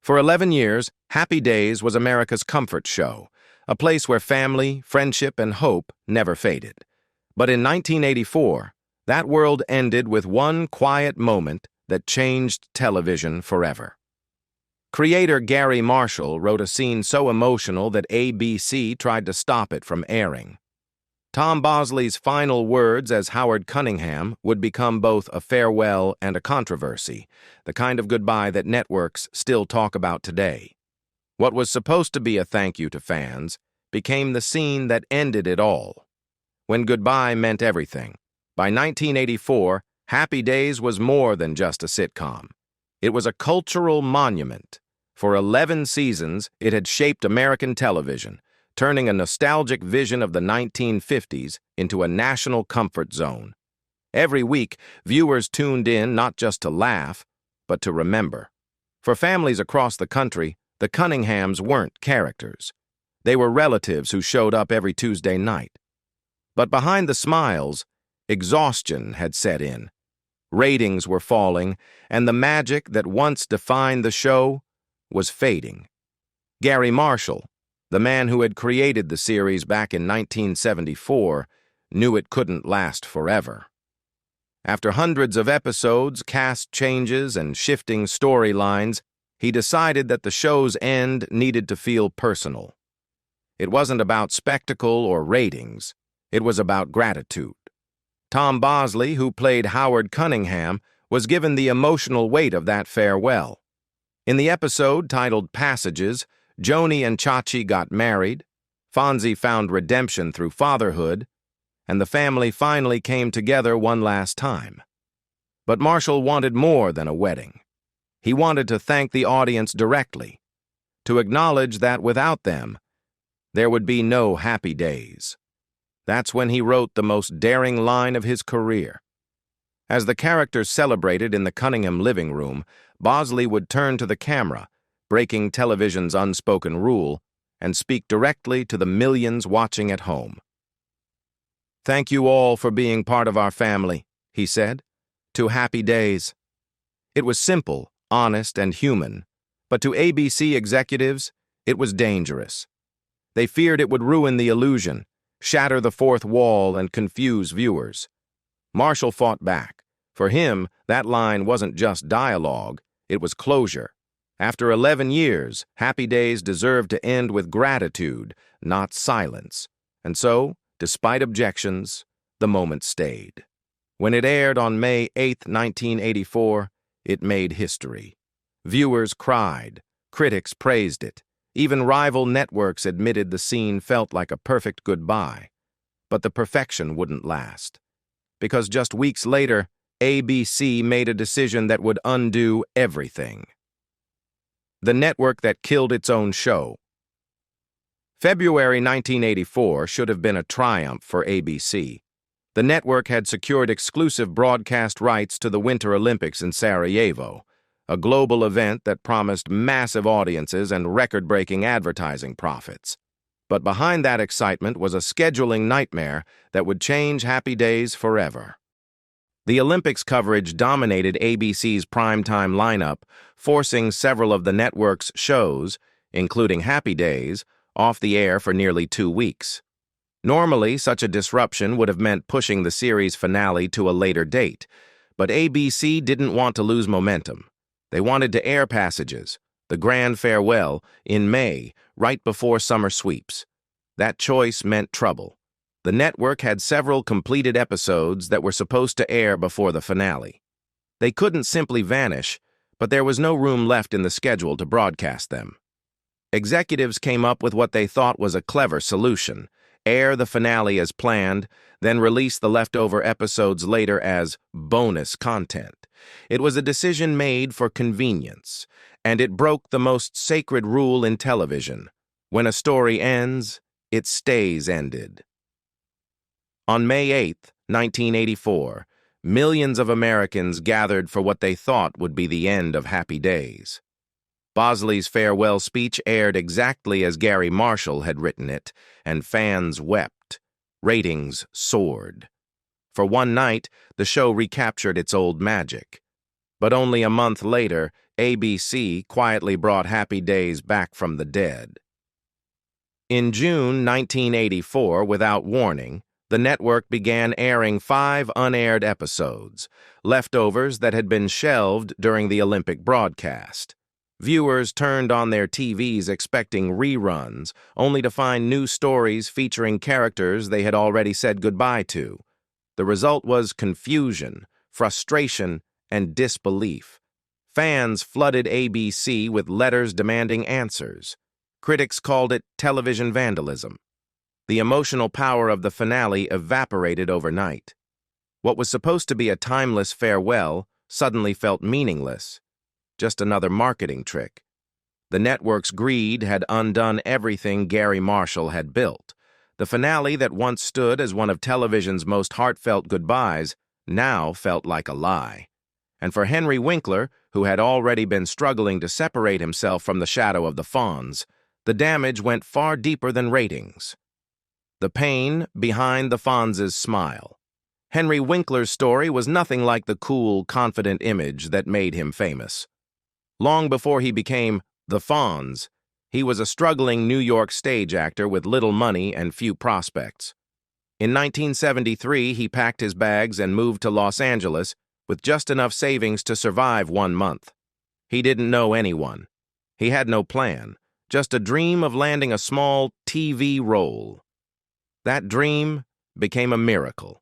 For 11 years, Happy Days was America's comfort show, a place where family, friendship, and hope never faded. But in 1984, that world ended with one quiet moment that changed television forever. Creator Gary Marshall wrote a scene so emotional that ABC tried to stop it from airing. Tom Bosley's final words as Howard Cunningham would become both a farewell and a controversy, the kind of goodbye that networks still talk about today. What was supposed to be a thank you to fans became the scene that ended it all. When goodbye meant everything. By 1984, Happy Days was more than just a sitcom. It was a cultural monument. For 11 seasons, it had shaped American television, turning a nostalgic vision of the 1950s into a national comfort zone. Every week, viewers tuned in not just to laugh, but to remember. For families across the country, the Cunninghams weren't characters. They were relatives who showed up every Tuesday night. But behind the smiles, exhaustion had set in. Ratings were falling, and the magic that once defined the show was fading. Gary Marshall, the man who had created the series back in 1974, knew it couldn't last forever. After hundreds of episodes, cast changes, and shifting storylines, he decided that the show's end needed to feel personal. It wasn't about spectacle or ratings. It was about gratitude. Tom Bosley, who played Howard Cunningham, was given the emotional weight of that farewell. In the episode titled Passages, Joni and Chachi got married, Fonzie found redemption through fatherhood, and the family finally came together one last time. But Marshall wanted more than a wedding. He wanted to thank the audience directly, to acknowledge that without them, there would be no Happy Days. That's when he wrote the most daring line of his career. As the characters celebrated in the Cunningham living room, Bosley would turn to the camera, breaking television's unspoken rule, and speak directly to the millions watching at home. "Thank you all for being part of our family," he said. "To Happy Days." It was simple, honest, and human, but to ABC executives, it was dangerous. They feared it would ruin the illusion, shatter the fourth wall, and confuse viewers. Marshall fought back. For him, that line wasn't just dialogue, it was closure. After 11 years, Happy Days deserved to end with gratitude, not silence. And so, despite objections, the moment stayed. When it aired on May 8, 1984, it made history. Viewers cried, critics praised it. Even rival networks admitted the scene felt like a perfect goodbye. But the perfection wouldn't last. Because just weeks later, ABC made a decision that would undo everything. The network that killed its own show. February 1984 should have been a triumph for ABC. The network had secured exclusive broadcast rights to the Winter Olympics in Sarajevo, a global event that promised massive audiences and record-breaking advertising profits. But behind that excitement was a scheduling nightmare that would change Happy Days forever. The Olympics coverage dominated ABC's primetime lineup, forcing several of the network's shows, including Happy Days, off the air for nearly 2 weeks. Normally, such a disruption would have meant pushing the series finale to a later date, but ABC didn't want to lose momentum. They wanted to air Passages, the grand farewell, in May, right before summer sweeps. That choice meant trouble. The network had several completed episodes that were supposed to air before the finale. They couldn't simply vanish, but there was no room left in the schedule to broadcast them. Executives came up with what they thought was a clever solution: air the finale as planned, then release the leftover episodes later as bonus content. It was a decision made for convenience, and it broke the most sacred rule in television: when a story ends, it stays ended. On May 8, 1984, millions of Americans gathered for what they thought would be the end of Happy Days. Bosley's farewell speech aired exactly as Gary Marshall had written it, and fans wept. Ratings soared. For one night, the show recaptured its old magic. But only a month later, ABC quietly brought Happy Days back from the dead. In June 1984, without warning, the network began airing 5 unaired episodes, leftovers that had been shelved during the Olympic broadcast. Viewers turned on their TVs expecting reruns, only to find new stories featuring characters they had already said goodbye to. The result was confusion, frustration, and disbelief. Fans flooded ABC with letters demanding answers. Critics called it television vandalism. The emotional power of the finale evaporated overnight. What was supposed to be a timeless farewell suddenly felt meaningless. Just another marketing trick. The network's greed had undone everything Gary Marshall had built. The finale that once stood as one of television's most heartfelt goodbyes now felt like a lie. And for Henry Winkler, who had already been struggling to separate himself from the shadow of the Fonz, the damage went far deeper than ratings. The pain behind the Fonz's smile. Henry Winkler's story was nothing like the cool, confident image that made him famous. Long before he became the Fonz, he was a struggling New York stage actor with little money and few prospects. In 1973, he packed his bags and moved to Los Angeles with just enough savings to survive 1 month. He didn't know anyone. He had no plan, just a dream of landing a small TV role. That dream became a miracle.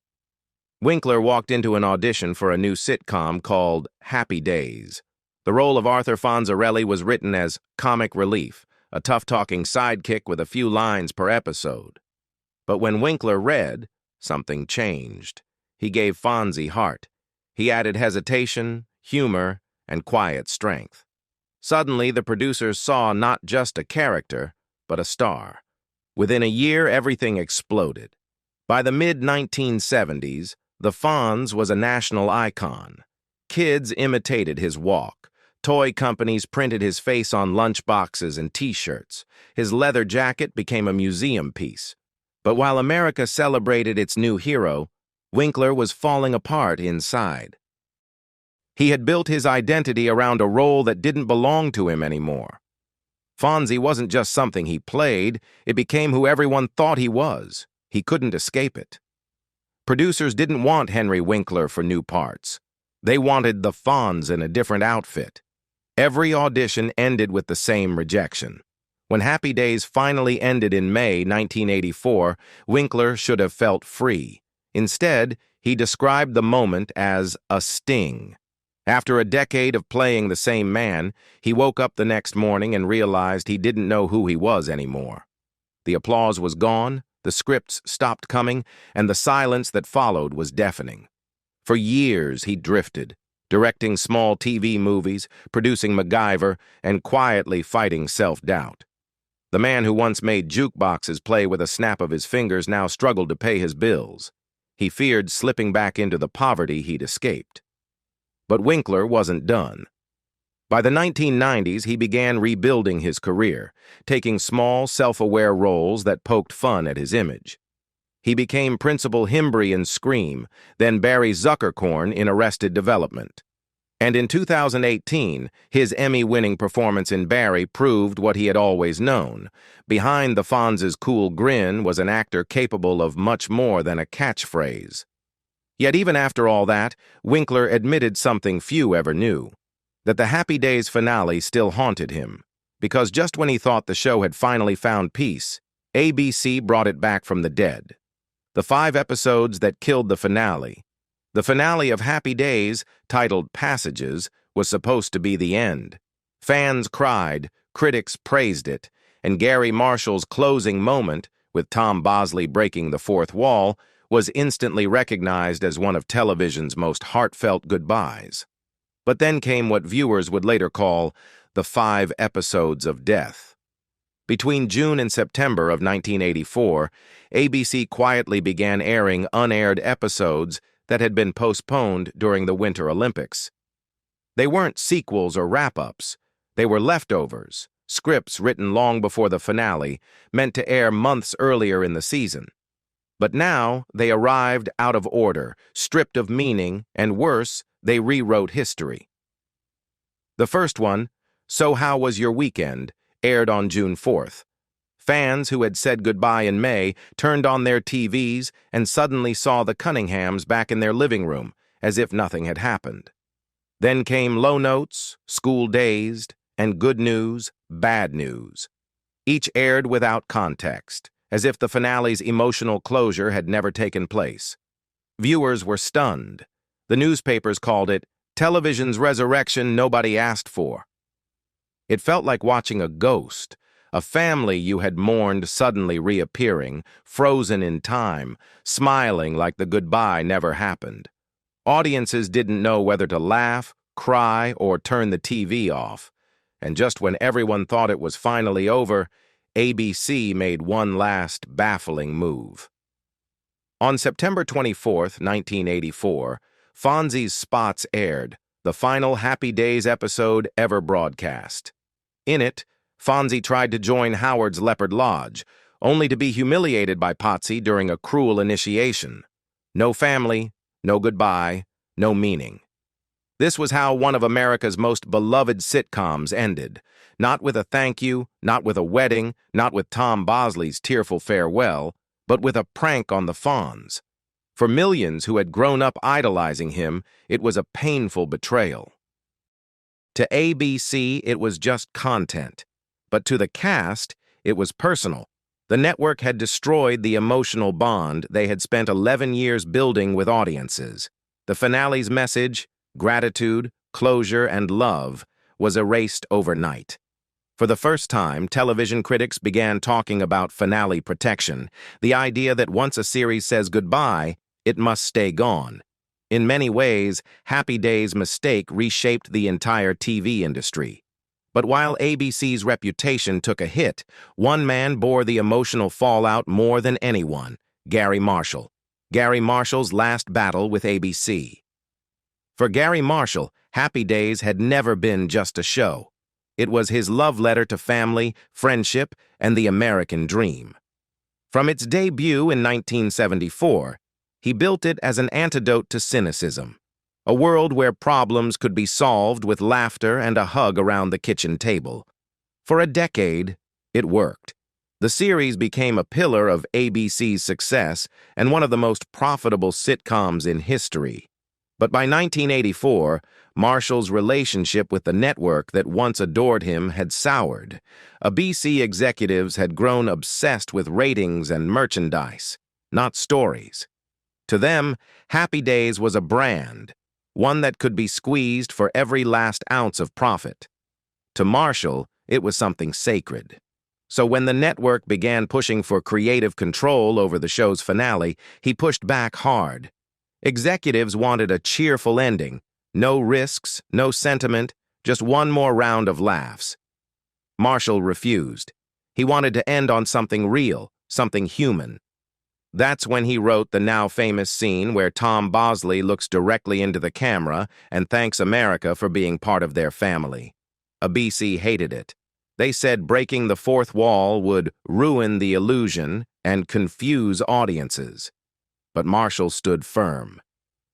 Winkler walked into an audition for a new sitcom called Happy Days. The role of Arthur Fonzarelli was written as comic relief, a tough-talking sidekick with a few lines per episode. But when Winkler read, something changed. He gave Fonzie heart. He added hesitation, humor, and quiet strength. Suddenly, the producers saw not just a character, but a star. Within a year, everything exploded. By the mid-1970s, the Fonz was a national icon. Kids imitated his walk. Toy companies printed his face on lunchboxes and T-shirts. His leather jacket became a museum piece. But while America celebrated its new hero, Winkler was falling apart inside. He had built his identity around a role that didn't belong to him anymore. Fonzie wasn't just something he played, it became who everyone thought he was. He couldn't escape it. Producers didn't want Henry Winkler for new parts. They wanted the Fonz in a different outfit. Every audition ended with the same rejection. When Happy Days finally ended in May 1984, Winkler should have felt free. Instead, he described the moment as a sting. After a decade of playing the same man, he woke up the next morning and realized he didn't know who he was anymore. The applause was gone, the scripts stopped coming, and the silence that followed was deafening. For years, he drifted, directing small TV movies, producing MacGyver, and quietly fighting self-doubt. The man who once made jukeboxes play with a snap of his fingers now struggled to pay his bills. He feared slipping back into the poverty he'd escaped. But Winkler wasn't done. By the 1990s, he began rebuilding his career, taking small, self-aware roles that poked fun at his image. He became Principal Himbry in Scream, then Barry Zuckerkorn in Arrested Development. And in 2018, his Emmy-winning performance in Barry proved what he had always known. Behind the Fonz's cool grin was an actor capable of much more than a catchphrase. Yet even after all that, Winkler admitted something few ever knew, that the Happy Days finale still haunted him, because just when he thought the show had finally found peace, ABC brought it back from the dead. The 5 episodes that killed the finale of Happy Days, titled Passages, was supposed to be the end. Fans cried, critics praised it, and Gary Marshall's closing moment, with Tom Bosley breaking the fourth wall, was instantly recognized as one of television's most heartfelt goodbyes. But then came what viewers would later call the 5 episodes of death. Between June and September of 1984, ABC quietly began airing unaired episodes that had been postponed during the Winter Olympics. They weren't sequels or wrap-ups. They were leftovers, scripts written long before the finale, meant to air months earlier in the season. But now they arrived out of order, stripped of meaning, and worse, they rewrote history. The first one, So How Was Your Weekend, aired on June 4th. Fans who had said goodbye in May turned on their TVs and suddenly saw the Cunninghams back in their living room, as if nothing had happened. Then came Low Notes, School Dazed, and Good News, Bad News. Each aired without context, as if the finale's emotional closure had never taken place. Viewers were stunned. The newspapers called it television's resurrection nobody asked for. It felt like watching a ghost, a family you had mourned suddenly reappearing, frozen in time, smiling like the goodbye never happened. Audiences didn't know whether to laugh, cry, or turn the TV off. And just when everyone thought it was finally over, ABC made one last baffling move. On September 24, 1984, Fonzie's Spots aired, the final Happy Days episode ever broadcast. In it, Fonzie tried to join Howard's Leopard Lodge, only to be humiliated by Potsy during a cruel initiation. No family, no goodbye, no meaning. This was how one of America's most beloved sitcoms ended, not with a thank you, not with a wedding, not with Tom Bosley's tearful farewell, but with a prank on the Fonz. For millions who had grown up idolizing him, it was a painful betrayal. To ABC, it was just content. But to the cast, it was personal. The network had destroyed the emotional bond they had spent 11 years building with audiences. The finale's message, gratitude, closure, and love, was erased overnight. For the first time, television critics began talking about finale protection, the idea that once a series says goodbye, it must stay gone. In many ways, Happy Days' mistake reshaped the entire TV industry. But while ABC's reputation took a hit, one man bore the emotional fallout more than anyone: Gary Marshall. Gary Marshall's last battle with ABC. For Gary Marshall, Happy Days had never been just a show. It was his love letter to family, friendship, and the American dream. From its debut in 1974, he built it as an antidote to cynicism, a world where problems could be solved with laughter and a hug around the kitchen table. For a decade, it worked. The series became a pillar of ABC's success and one of the most profitable sitcoms in history. But by 1984, Marshall's relationship with the network that once adored him had soured. ABC executives had grown obsessed with ratings and merchandise, not stories. To them, Happy Days was a brand, one that could be squeezed for every last ounce of profit. To Marshall, it was something sacred. So when the network began pushing for creative control over the show's finale, he pushed back hard. Executives wanted a cheerful ending, no risks, no sentiment, just one more round of laughs. Marshall refused. He wanted to end on something real, something human. That's when he wrote the now famous scene where Tom Bosley looks directly into the camera and thanks America for being part of their family. ABC hated it. They said breaking the fourth wall would ruin the illusion and confuse audiences. But Marshall stood firm.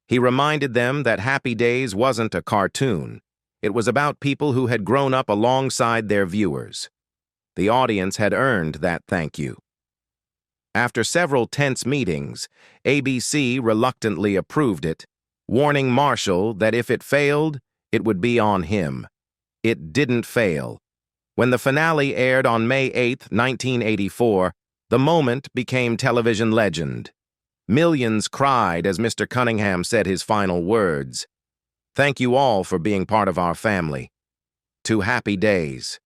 He reminded them that Happy Days wasn't a cartoon. It was about people who had grown up alongside their viewers. The audience had earned that thank you. After several tense meetings, ABC reluctantly approved it, warning Marshall that if it failed, it would be on him. It didn't fail. When the finale aired on May 8, 1984, the moment became television legend. Millions cried as Mr. Cunningham said his final words. "Thank you all for being part of our family. To Happy Days."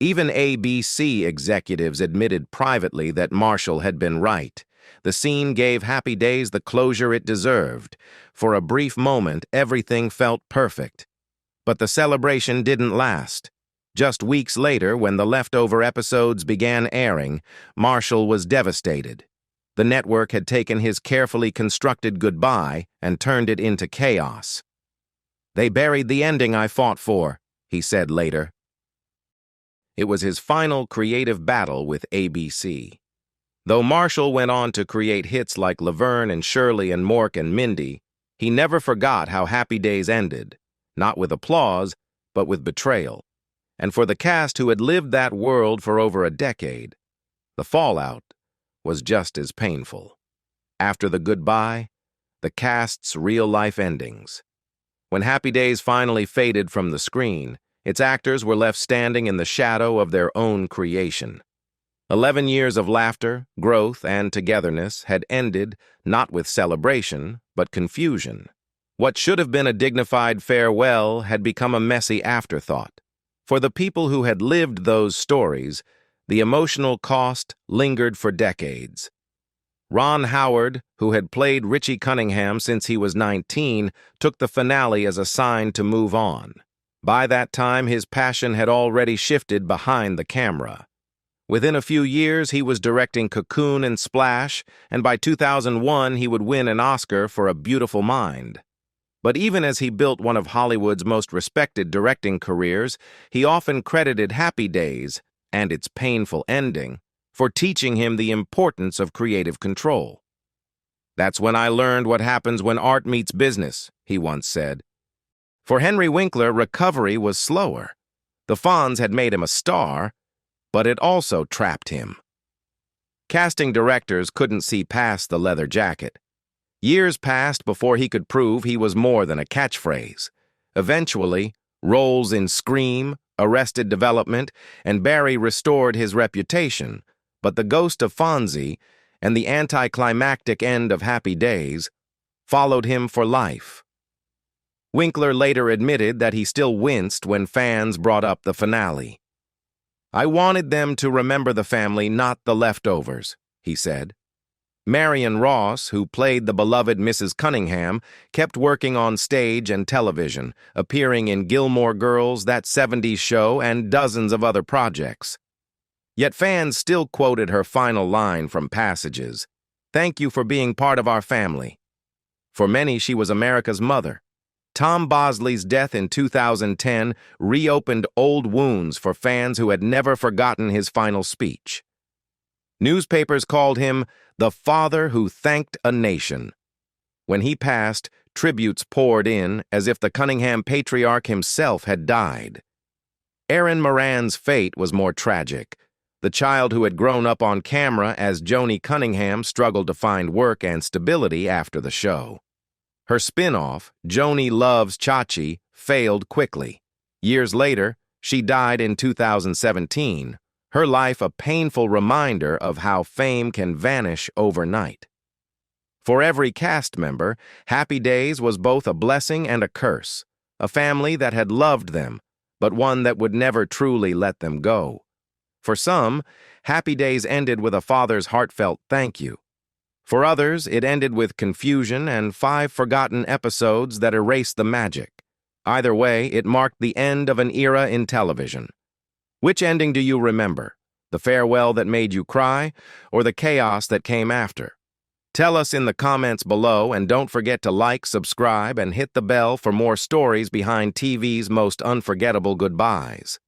Even ABC executives admitted privately that Marshall had been right. The scene gave Happy Days the closure it deserved. For a brief moment, everything felt perfect. But the celebration didn't last. Just weeks later, when the leftover episodes began airing, Marshall was devastated. The network had taken his carefully constructed goodbye and turned it into chaos. "They buried the ending I fought for," he said later. It was his final creative battle with ABC. Though Marshall went on to create hits like Laverne and Shirley and Mork and Mindy, he never forgot how Happy Days ended, not with applause, but with betrayal. And for the cast who had lived that world for over a decade, the fallout was just as painful. After the goodbye, the cast's real-life endings. When Happy Days finally faded from the screen, its actors were left standing in the shadow of their own creation. 11 years of laughter, growth, and togetherness had ended not with celebration, but confusion. What should have been a dignified farewell had become a messy afterthought. For the people who had lived those stories, the emotional cost lingered for decades. Ron Howard, who had played Richie Cunningham since he was 19, took the finale as a sign to move on. By that time, his passion had already shifted behind the camera. Within a few years, he was directing Cocoon and Splash, and by 2001, he would win an Oscar for A Beautiful Mind. But even as he built one of Hollywood's most respected directing careers, he often credited Happy Days, and its painful ending, for teaching him the importance of creative control. "That's when I learned what happens when art meets business," he once said. For Henry Winkler, recovery was slower. The Fonz had made him a star, but it also trapped him. Casting directors couldn't see past the leather jacket. Years passed before he could prove he was more than a catchphrase. Eventually, roles in Scream, Arrested Development, and Barry restored his reputation, but the ghost of Fonzie and the anticlimactic end of Happy Days followed him for life. Winkler later admitted that he still winced when fans brought up the finale. "I wanted them to remember the family, not the leftovers," he said. Marion Ross, who played the beloved Mrs. Cunningham, kept working on stage and television, appearing in Gilmore Girls, That 70s Show, and dozens of other projects. Yet fans still quoted her final line from Passages, "Thank you for being part of our family." For many, she was America's mother. Tom Bosley's death in 2010 reopened old wounds for fans who had never forgotten his final speech. Newspapers called him the father who thanked a nation. When he passed, tributes poured in as if the Cunningham patriarch himself had died. Erin Moran's fate was more tragic. The child who had grown up on camera as Joni Cunningham struggled to find work and stability after the show. Her spin-off, Joni Loves Chachi, failed quickly. Years later, she died in 2017, her life a painful reminder of how fame can vanish overnight. For every cast member, Happy Days was both a blessing and a curse, a family that had loved them, but one that would never truly let them go. For some, Happy Days ended with a father's heartfelt thank you. For others, it ended with confusion and 5 forgotten episodes that erased the magic. Either way, it marked the end of an era in television. Which ending do you remember? The farewell that made you cry, or the chaos that came after? Tell us in the comments below, and don't forget to like, subscribe, and hit the bell for more stories behind TV's most unforgettable goodbyes.